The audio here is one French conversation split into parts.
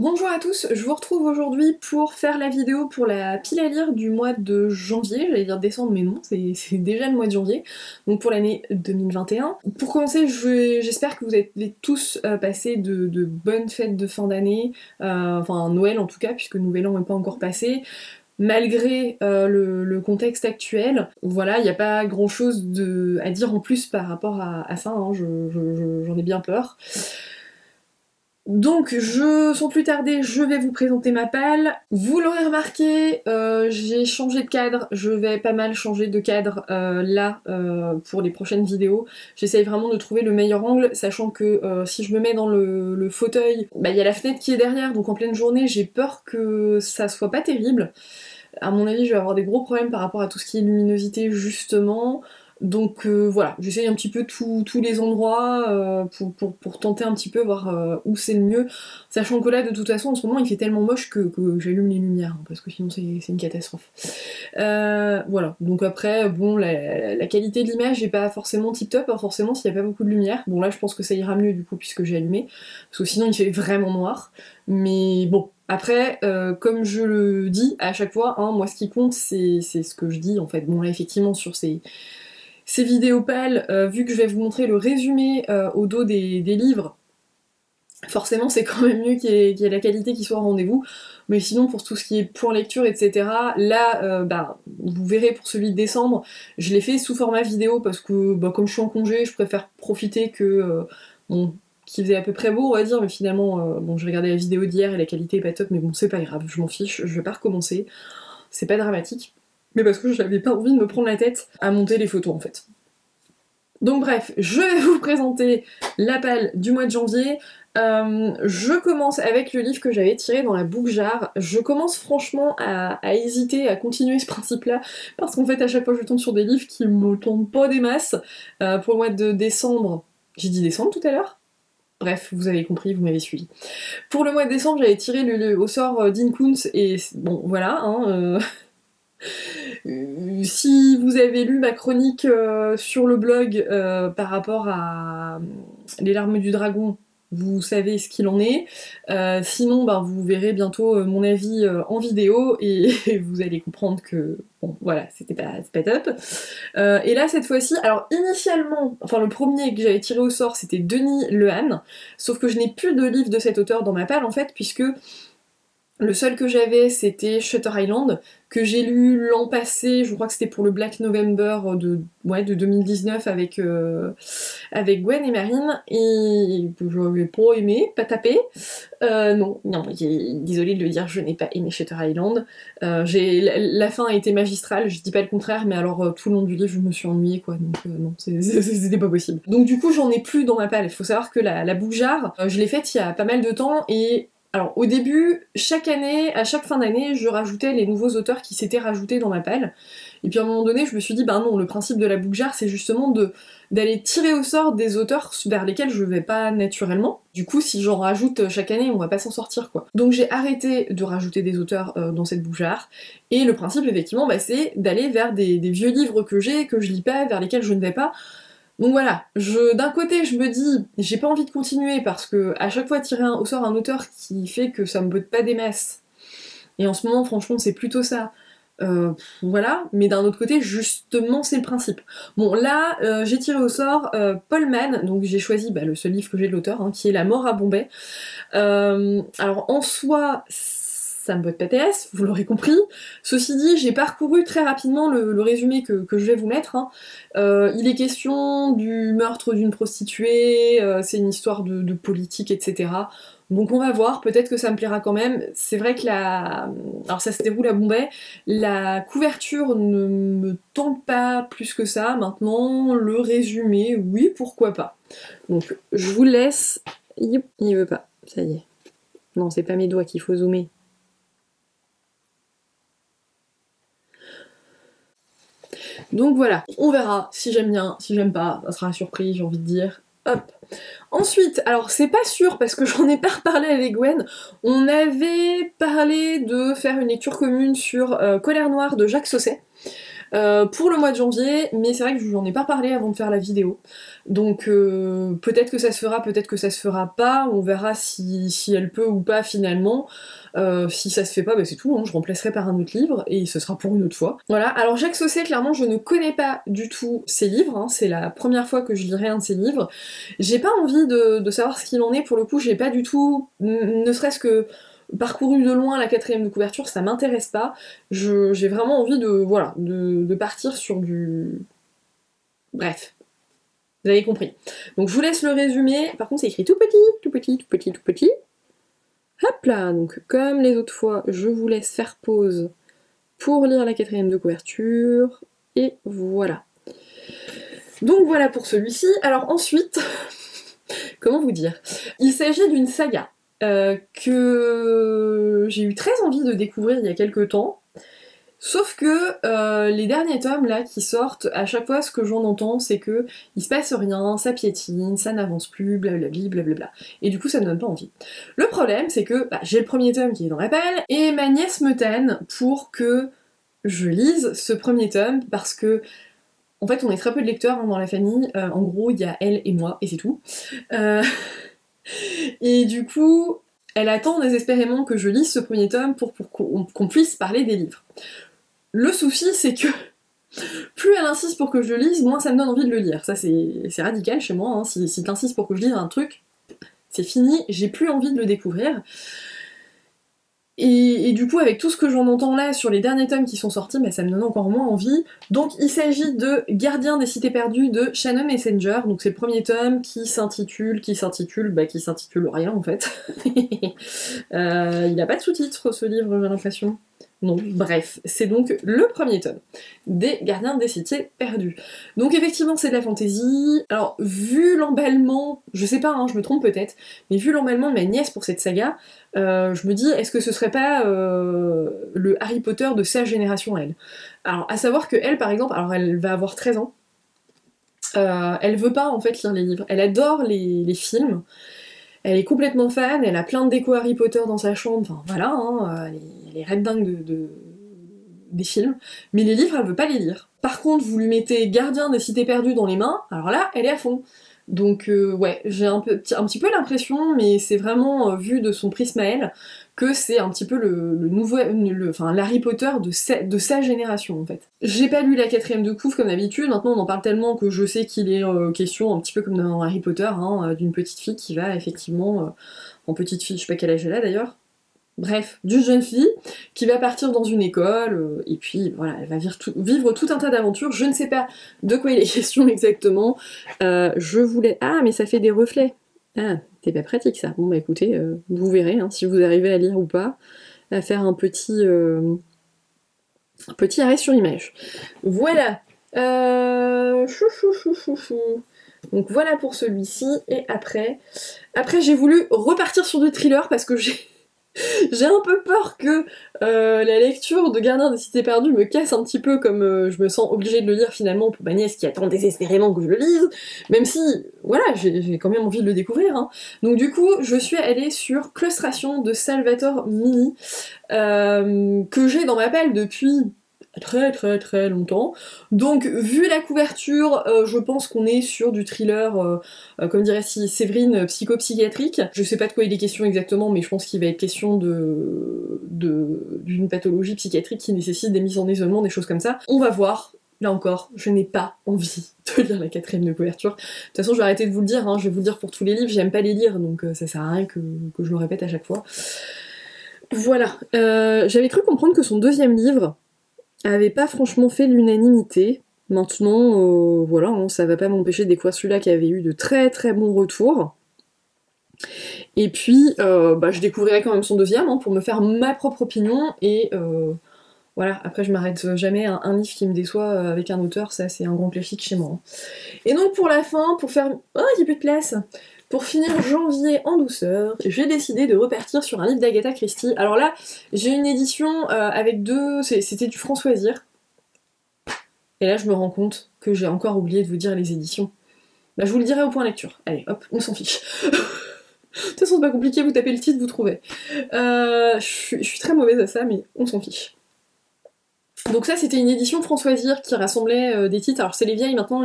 Bonjour à tous, je vous retrouve aujourd'hui pour faire la vidéo pour la pile à lire du mois de janvier, j'allais dire décembre mais non, c'est déjà le mois de janvier, donc pour l'année 2021. Pour commencer, j'espère que vous avez tous passé de bonnes fêtes de fin d'année, enfin Noël en tout cas, puisque Nouvel An n'est pas encore passé, malgré le contexte actuel. Voilà, il n'y a pas grand chose à dire en plus par rapport à ça, hein, j'en ai bien peur. Donc, sans plus tarder, je vais vous présenter ma palle. Vous l'aurez remarqué, j'ai changé de cadre, je vais pas mal changer de cadre là pour les prochaines vidéos. J'essaye vraiment de trouver le meilleur angle, sachant que si je me mets dans le fauteuil, bah, y a la fenêtre qui est derrière, donc en pleine journée, j'ai peur que ça soit pas terrible. À mon avis, je vais avoir des gros problèmes par rapport à tout ce qui est luminosité, justement. Donc voilà, j'essaye un petit peu tous les endroits pour tenter un petit peu voir où c'est le mieux, sachant que là de toute façon en ce moment il fait tellement moche que j'allume les lumières, hein, parce que sinon c'est une catastrophe. Voilà, donc après bon la qualité de l'image est pas forcément tip top, hein, forcément s'il n'y a pas beaucoup de lumière. Bon là je pense que ça ira mieux du coup puisque j'ai allumé, parce que sinon il fait vraiment noir, mais bon. Après, comme je le dis à chaque fois, hein, moi ce qui compte c'est ce que je dis en fait. Bon là effectivement sur ces vidéos pâles, vu que je vais vous montrer le résumé au dos des livres, forcément c'est quand même mieux qu'il y ait la qualité qui soit au rendez-vous, mais sinon pour tout ce qui est point lecture, etc., là, bah, vous verrez pour celui de décembre, je l'ai fait sous format vidéo parce que bah, comme je suis en congé, je préfère profiter que... bon, qu'il faisait à peu près beau on va dire, mais finalement, bon j'ai regardé la vidéo d'hier et la qualité est pas top, mais bon c'est pas grave, je m'en fiche, je vais pas recommencer, c'est pas dramatique, mais parce que j'avais pas envie de me prendre la tête à monter les photos en fait. Donc bref, je vais vous présenter la palle du mois de janvier. Je commence avec le livre que j'avais tiré dans la boucle-jar. Je commence franchement à hésiter à continuer ce principe-là, parce qu'en fait à chaque fois je tombe sur des livres qui me tombent pas des masses. Pour le mois de décembre, j'ai dit décembre tout à l'heure? Bref, vous avez compris, vous m'avez suivi. Pour le mois de décembre, j'avais tiré au sort Dean Koontz, et bon voilà, hein, si vous avez lu ma chronique sur le blog par rapport à Les larmes du dragon, vous savez ce qu'il en est. Sinon, ben, vous verrez bientôt mon avis en vidéo et vous allez comprendre que, bon, voilà, c'est pas top. Et là, cette fois-ci, alors initialement, enfin le premier que j'avais tiré au sort, c'était Denis Lehane, sauf que je n'ai plus de livre de cet auteur dans ma palle, en fait, puisque le seul que j'avais, c'était Shutter Island, que j'ai lu l'an passé, je crois que c'était pour le Black November de 2019 avec Gwen et Marine, et que j'avais pas aimé, pas tapé. Non, désolée de le dire, je n'ai pas aimé Shutter Island. La fin a été magistrale, je dis pas le contraire, mais alors tout le long du livre, je me suis ennuyée, quoi, donc non, c'était pas possible. Donc du coup, j'en ai plus dans ma palle. Il faut savoir que la bougeard, je l'ai faite il y a pas mal de temps, et alors au début, chaque année, à chaque fin d'année, je rajoutais les nouveaux auteurs qui s'étaient rajoutés dans ma palle. Et puis à un moment donné, je me suis dit, bah non, le principe de la bougeard, c'est justement d'aller tirer au sort des auteurs vers lesquels je vais pas naturellement. Du coup, si j'en rajoute chaque année, on va pas s'en sortir, quoi. Donc j'ai arrêté de rajouter des auteurs dans cette bougeard, et le principe, effectivement, bah, c'est d'aller vers des vieux livres que je lis pas, vers lesquels je ne vais pas. Donc voilà, d'un côté je me dis, j'ai pas envie de continuer parce que à chaque fois tirer au sort un auteur qui fait que ça me botte pas des masses, et en ce moment franchement c'est plutôt ça, voilà, mais d'un autre côté justement c'est le principe. Bon là j'ai tiré au sort Paul Mann, donc j'ai choisi le seul livre que j'ai de l'auteur, hein, qui est La mort à Bombay. Alors en soi, ça me botte pas TS, vous l'aurez compris. Ceci dit, j'ai parcouru très rapidement le résumé que je vais vous mettre, hein. Il est question du meurtre d'une prostituée, c'est une histoire de politique, etc. Donc on va voir, peut-être que ça me plaira quand même. C'est vrai que alors ça se déroule à Bombay, la couverture ne me tente pas plus que ça. Maintenant, le résumé, oui, pourquoi pas. Donc je vous laisse. Youp, il veut pas, ça y est. Non, c'est pas mes doigts qu'il faut zoomer. Donc voilà, on verra si j'aime bien, si j'aime pas, ça sera la surprise, j'ai envie de dire. Hop. Ensuite, alors c'est pas sûr parce que j'en ai pas reparlé avec Gwen, on avait parlé de faire une lecture commune sur Colère Noire de Jacques Sausset. pour le mois de janvier, mais c'est vrai que je n'en ai pas parlé avant de faire la vidéo. Donc peut-être que ça se fera, peut-être que ça se fera pas, on verra si elle peut ou pas finalement. Si ça se fait pas, bah c'est tout, hein, je remplacerai par un autre livre, et ce sera pour une autre fois. Voilà, alors Jacques Sausset, clairement, je ne connais pas du tout ses livres, hein, c'est la première fois que je lirai un de ses livres. J'ai pas envie de savoir ce qu'il en est, pour le coup, j'ai pas du tout, ne serait-ce que parcouru de loin la 4ème de couverture, ça m'intéresse pas. J'ai vraiment envie voilà, de partir sur du... Bref, vous avez compris. Donc je vous laisse le résumé, par contre c'est écrit tout petit, tout petit, tout petit, tout petit. Hop là, donc comme les autres fois, je vous laisse faire pause pour lire la 4ème de couverture, et voilà. Donc voilà pour celui-ci. Alors ensuite, comment vous dire? Il s'agit d'une saga que j'ai eu très envie de découvrir il y a quelques temps, sauf que les derniers tomes là qui sortent, à chaque fois ce que j'en entends c'est que il se passe rien, ça piétine, ça n'avance plus, blablabli, blablabla. Et du coup ça me donne pas envie. Le problème c'est que j'ai le premier tome qui est dans la pelle, et ma nièce me tanne pour que je lise ce premier tome, parce que en fait on est très peu de lecteurs dans la famille, en gros il y a elle et moi, et c'est tout. Et du coup, elle attend désespérément que je lise ce premier tome pour qu'on puisse parler des livres. Le souci, c'est que plus elle insiste pour que je le lise, moins ça me donne envie de le lire. Ça, c'est radical chez moi, hein. Si t'insistes pour que je lise un truc, c'est fini, j'ai plus envie de le découvrir. Et du coup, avec tout ce que j'en entends là sur les derniers tomes qui sont sortis, ça me donne encore moins envie. Donc il s'agit de Gardien des Cités Perdues de Shannon Messenger. Donc c'est le premier tome qui s'intitule rien en fait. Il a pas de sous-titres ce livre, j'ai l'impression. Non, bref, c'est donc le premier tome des Gardiens des Cités Perdues. Donc effectivement c'est de la fantasy. Alors vu l'emballement, je sais pas, hein, je me trompe peut-être, mais vu l'emballement de ma nièce pour cette saga, je me dis, est-ce que ce serait pas le Harry Potter de sa génération, elle? Alors, à savoir que elle, par exemple, alors elle va avoir 13 ans, elle veut pas en fait lire les livres, elle adore les films, elle est complètement fan, elle a plein de déco Harry Potter dans sa chambre, enfin voilà, hein, elle est red dingue des films, mais les livres, elle veut pas les lire. Par contre, vous lui mettez Gardien des Cités Perdues dans les mains, alors là, elle est à fond. Donc ouais, j'ai un petit peu l'impression, mais c'est vraiment vu de son prisme à elle, que c'est un petit peu l'Harry Potter de sa génération en fait. J'ai pas lu la 4ème de couve comme d'habitude, maintenant on en parle tellement que je sais qu'il est question, un petit peu comme dans Harry Potter, hein, d'une petite fille qui va effectivement, en petite fille, je sais pas quel âge elle a d'ailleurs, bref, d'une jeune fille qui va partir dans une école, et puis voilà, elle va vivre tout un tas d'aventures. Je ne sais pas de quoi il est question exactement. Je voulais... Ah, mais ça fait des reflets. Ah, c'est pas pratique ça. Bon bah écoutez, vous verrez, hein, si vous arrivez à lire ou pas, à faire un petit arrêt sur image. Voilà. Donc voilà pour celui-ci, et après j'ai voulu repartir sur du thriller parce que j'ai un peu peur que la lecture de Gardien des Cités Perdues me casse un petit peu, comme je me sens obligée de le lire finalement pour ma nièce qui attend désespérément que je le lise, même si, voilà, j'ai quand même envie de le découvrir, hein. Donc du coup, je suis allée sur Claustration de Salvatore Mini, que j'ai dans ma pelle depuis très très très longtemps. Donc vu la couverture, je pense qu'on est sur du thriller, comme dirait Séverine, psychopsychiatrique. Je sais pas de quoi il est question exactement, mais je pense qu'il va être question d'une pathologie psychiatrique qui nécessite des mises en isolement, des choses comme ça. On va voir. Là encore, je n'ai pas envie de lire la 4ème de couverture. De toute façon, je vais arrêter de vous le dire, hein, je vais vous le dire pour tous les livres, j'aime pas les lire, donc ça sert à rien que je le répète à chaque fois. Voilà. J'avais cru comprendre que son deuxième livre avait pas franchement fait l'unanimité. Maintenant, voilà, hein, ça va pas m'empêcher de découvrir celui-là qui avait eu de très très bons retours. Et puis, je découvrirai quand même son deuxième, hein, pour me faire ma propre opinion, et voilà, après je m'arrête jamais à un livre qui me déçoit avec un auteur, ça c'est un grand classique chez moi. Et donc pour la fin, pour faire... Oh, il y a plus de place. Pour finir janvier en douceur, j'ai décidé de repartir sur un livre d'Agatha Christie. Alors là, j'ai une édition avec deux... C'était du Françoisir. Et là, je me rends compte que j'ai encore oublié de vous dire les éditions. Bah, je vous le dirai au point lecture. Allez, hop, on s'en fiche. De toute façon, c'est pas compliqué, vous tapez le titre, vous trouvez. Je suis très mauvaise à ça, mais on s'en fiche. Donc ça, c'était une édition Françoisir qui rassemblait des titres. Alors c'est les vieilles maintenant,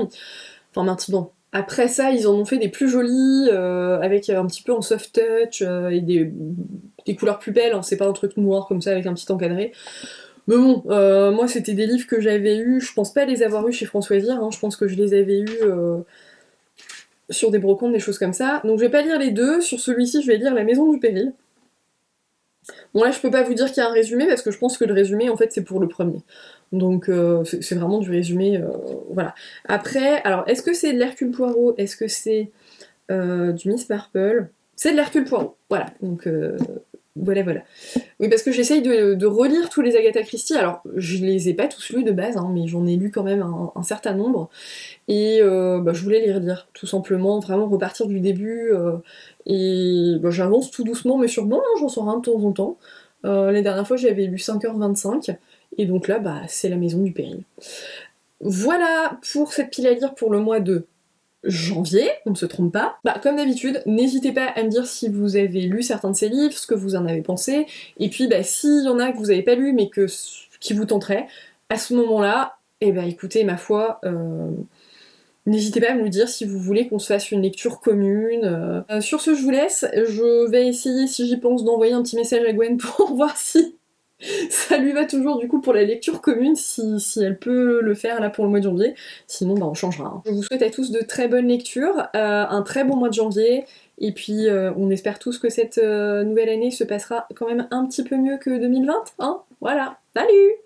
enfin maintenant. Après ça, ils en ont fait des plus jolis, avec un petit peu en soft touch, et des couleurs plus belles, hein. C'est pas un truc noir comme ça avec un petit encadré. Mais bon, moi c'était des livres que j'avais eus, je pense pas les avoir eus chez Françoisir, hein. Je pense que je les avais eus sur des brocantes, des choses comme ça. Donc je vais pas lire les deux, sur celui-ci je vais lire La Maison du Péril. Bon là je peux pas vous dire qu'il y a un résumé parce que je pense que le résumé en fait c'est pour le premier. Donc c'est vraiment du résumé, voilà. Après, alors est-ce que c'est de l'Hercule Poirot? Est-ce que c'est du Miss Marple? C'est de l'Hercule Poirot, voilà. Donc voilà. Oui, parce que j'essaye de relire tous les Agatha Christie. Alors je les ai pas tous lus de base, hein, mais j'en ai lu quand même un certain nombre. Et je voulais les relire, tout simplement, vraiment repartir du début. Et j'avance tout doucement, mais sûrement, hein, j'en sors un de temps en temps. Les dernières fois, j'avais lu 5h25, et donc là, c'est La Maison du Péril. Voilà pour cette pile à lire pour le mois de janvier, on ne se trompe pas. Comme d'habitude, n'hésitez pas à me dire si vous avez lu certains de ces livres, ce que vous en avez pensé, et puis s'il y en a que vous n'avez pas lu mais qui vous tenteraient, à ce moment-là, écoutez, ma foi, n'hésitez pas à me le dire si vous voulez qu'on se fasse une lecture commune. Sur ce, je vous laisse. Je vais essayer, si j'y pense, d'envoyer un petit message à Gwen pour voir si ça lui va toujours du coup pour la lecture commune, si elle peut le faire là pour le mois de janvier. Sinon, on changera, hein. Je vous souhaite à tous de très bonnes lectures, un très bon mois de janvier, et puis on espère tous que cette nouvelle année se passera quand même un petit peu mieux que 2020, hein. Voilà, salut!